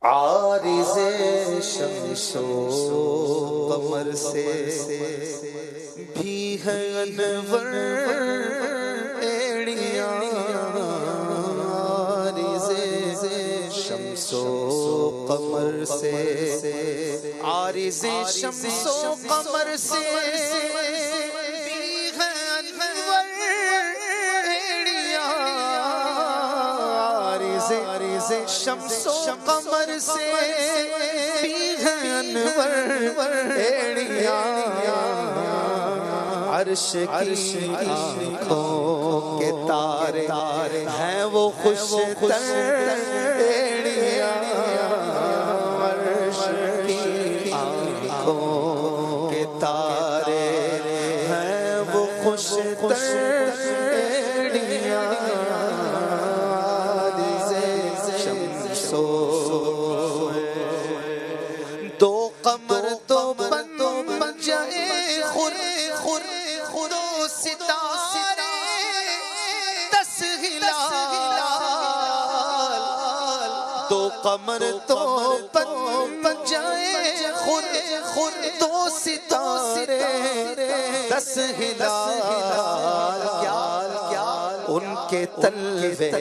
عارض شمس و قمر سے بھی ہے انور ایڑیاں، عارض شمس و قمر سے، عارض شمس و قمر سے بھی ہے انور ایڑیاں، عارض شمس و قمر سے بھی ہے انور ایڑیاں، عرش کی آنکھوں کے تارے ہیں وہ خوش تر ایڑیاں، عرش کی آنکھوں کے تارے ہیں وہ خوش تر ایڑیاں، دو قمر تو بن جائے خود و ستارے، 10 ہلال، دو قمر تو بن جائے خود و ستارے، 10 ہلال، ان کے تلوے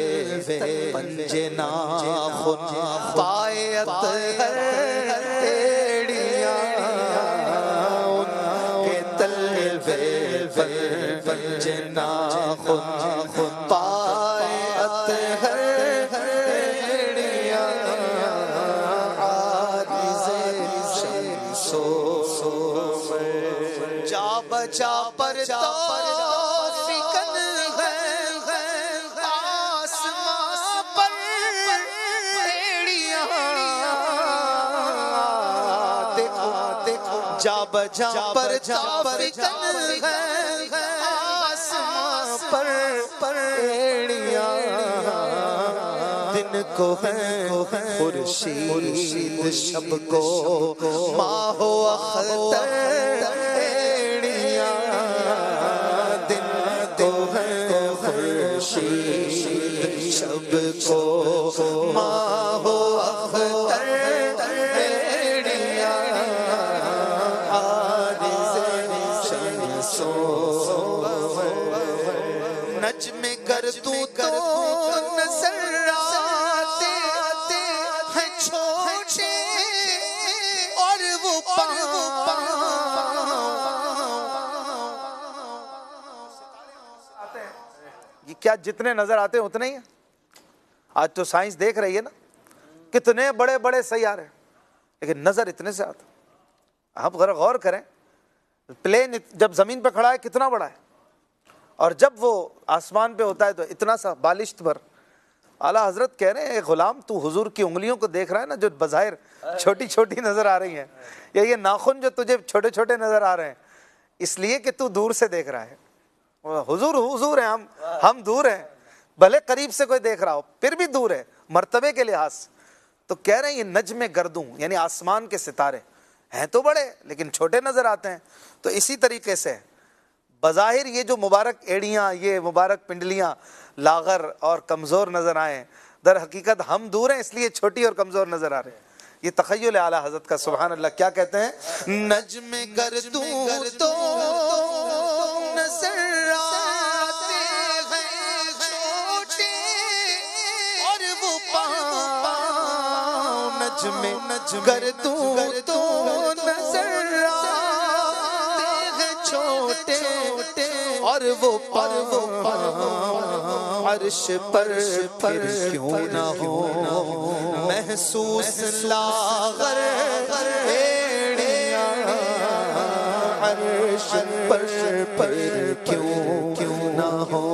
پنجے ناخن پائے اطہر ایڑیاں، ان کے تلوے پنجے ناخن پائے اطہر ایڑیاں، عارض شمس و جا بجا پر جا بجا پر فکن ہے آسمان پر ایڑیاں، دن کو ہے خورشید، شب کو ماہ و اختر ایڑیاں، دن کو ہے خورشید، شب کو ماہ و اختر ایڑیاں، نجم گردوں تو نظر آتے ہیں چھوٹے، اور وہ یہ کیا جتنے نظر آتے ہیں اتنے ہی ہیں؟ آج تو سائنس دیکھ رہی ہے نا کتنے بڑے بڑے سیارے، لیکن نظر اتنے سے آتا۔ آپ غور کریں، پلین جب زمین پہ کھڑا ہے کتنا بڑا ہے، اور جب وہ آسمان پہ ہوتا ہے تو اتنا سا بالشت پر۔ اعلیٰ حضرت کہہ رہے ہیں، اے غلام تو حضور کی انگلیوں کو دیکھ رہا ہے نا، جو بظاہر چھوٹی چھوٹی نظر آ رہی ہیں، یا یہ ناخن جو تجھے چھوٹے چھوٹے نظر آ رہے ہیں، اس لیے کہ تو دور سے دیکھ رہا ہے۔ حضور ہیں، ہم دور ہیں، بھلے قریب سے کوئی دیکھ رہا ہو پھر بھی دور ہے مرتبے کے لحاظ سے۔ تو کہہ رہے ہیں یہ نجم گردوں یعنی آسمان کے ستارے ہیں تو بڑے لیکن چھوٹے نظر آتے ہیں۔ تو اسی طریقے سے بظاہر یہ جو مبارک ایڑیاں، یہ مبارک پنڈلیاں لاغر اور کمزور نظر آئیں، در حقیقت ہم دور ہیں اس لیے چھوٹی اور کمزور نظر آ رہے ہیں۔ یہ تخیل اعلیٰ حضرت کا، سبحان اللہ۔ کیا کہتے ہیں؟ نجم گردوں تو نظر آتے ہیں چھوٹے، اور وہ پاؤں، نجم گردوں تو نظر آتے ہیں چھوٹے، اور وہ عرش پر پھر کیوں نہ ہو محسوس لاغر ایڑیاں، عرش پر کیوں نہ ہو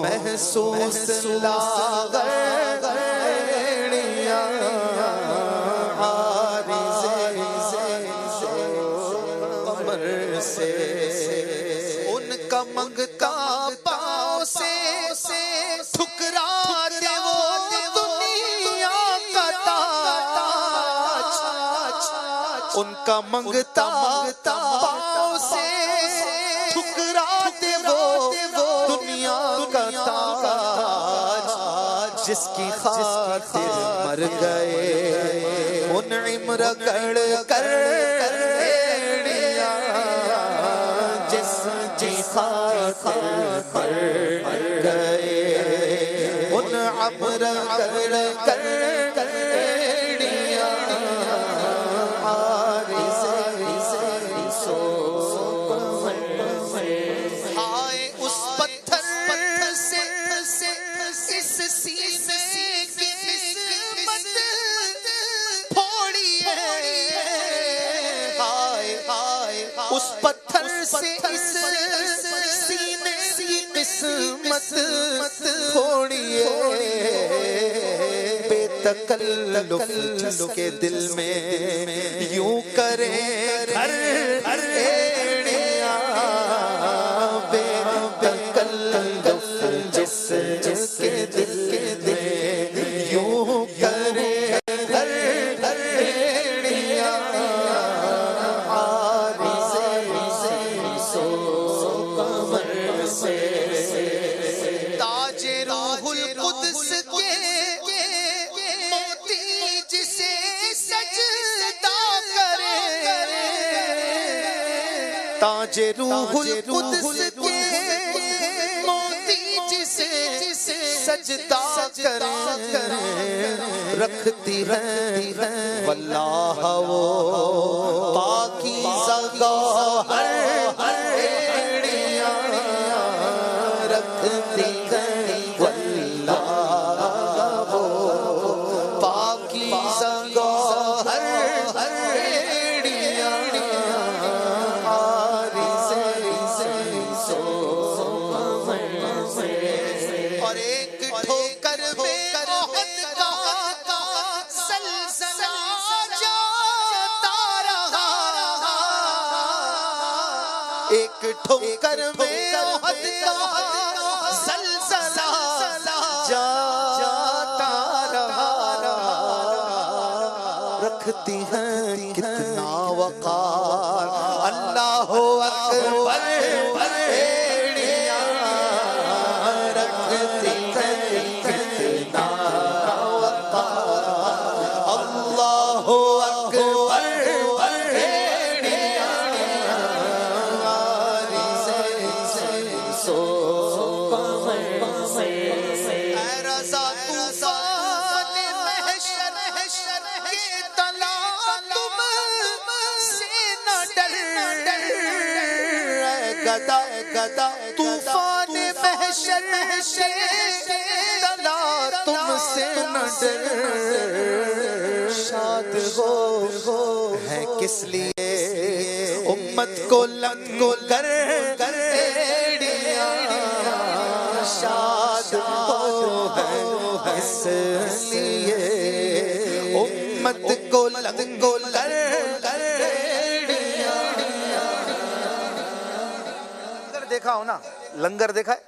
محسوس لاغر ایڑیاں، عارض قمر سے ان کا منگتا پاؤں سے ٹھکرا دے وہ دنیا کا تاج، ان کا منگتا پاؤں سے ٹھکرا دے وہ دنیا کا تاج، جس کی خاطر مر گئے منعم رگڑ کر ایڑیاں جس کی خاطر مر گئے منعم رگڑ کر ایڑیاں عارض سو ہائے اس پتھر سے اس سینے کی قسمت پھوڑی ہے ہائے اس پتھر سے اس سینے کی قسمت پھوڑی ہے بے تکلف جس کے دل میں یوں کرے گھر ایڑیاں بے تکلف جس کے دل میں یوں کرے گھر ایڑیاں عارض سو قمر سے تاج روح القدس کے موتی جسے سجدہ کرے تاج روح القدس کے موتی جسے سجدہ کرے رکھتی ہے واللہ وہ پاکیزہ گوہر ایڑیاں رکھتی ہے واللہ وہ پاکیزہ گوہر ایڑیاں عارض سو اور ایک ٹھوکر میں احد کا سلسلہ جاتا رہا ایک ٹھوکر میں احد کا سلسلہ جاتا رہا رکھتی ہیں کتنا وقار اللہ اکبر ایڑیاں رکھتی ہیں کتنا وقار اللہ اکبر ایڑیاں عارض سو اے رضا طوفان محشر کے تلا تم سے نہ ڈر اے گدا طوفان محشر کے تلا تم سے نہ ڈر شاد ہو ہے کس لیے امت کو لنگو کر ایڑیاں شاد ہو ہے اس لیے امت کو لنگو کر ایڑیاں لنگر دیکھا ہو نا لنگر دیکھا ہے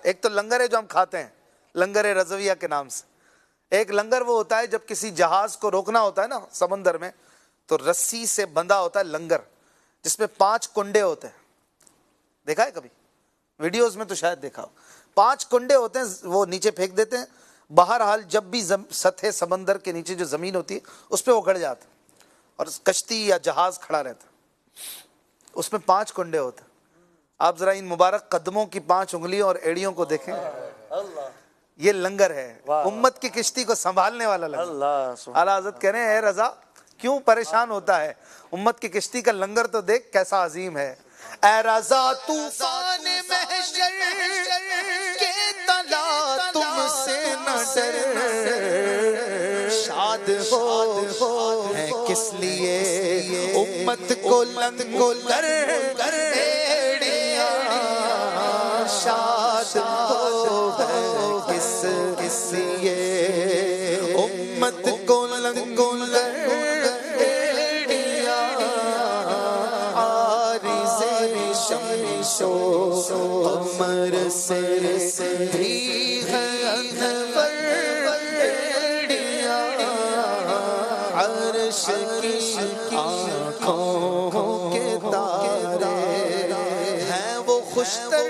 ایک تو لنگر ہے جو ہم کھاتے ہیں لنگر رضویہ کے نام سے ایک لنگر وہ ہوتا ہے جب کسی جہاز کو روکنا ہوتا ہے نا سمندر میں تو رسی سے بندھا ہوتا ہے لنگر جس میں 5 کنڈے ہوتے ہیں دیکھا ہے کبھی ویڈیوز میں تو شاید دیکھا ہو 5 کنڈے ہوتے ہیں وہ نیچے پھینک دیتے ہیں بہرحال جب بھی سطح سمندر کے نیچے جو زمین ہوتی ہے اس پہ وہ گڑ جاتا ہے اور کشتی یا جہاز کھڑا رہتا ہے اس میں 5 کنڈے ہوتے ہیں آپ ذرا ان مبارک قدموں کی 5 انگلیوں اور ایڑیوں کو دیکھیں یہ لنگر ہے امت کی کشتی کو سنبھالنے والا لنگر اعلیٰ حضرت کہہ رہے ہیں اے رضا کیوں پریشان ہوتا ہے امت کی کشتی کا لنگر تو دیکھ کیسا عظیم ہے اے رضا طوفان محشر کے تلا تم سے نہ ڈر شاد ہو ہے کس لیے امت کو لنگو کر ایڑیاں شاد ہو ہے کس لیے امت کو لنگو کر ایڑیاں عارض شمس و قمر سے بھی ہے انور ایڑیاں عرش کی آنکھوں کے تارے ہیں وہ خوشتر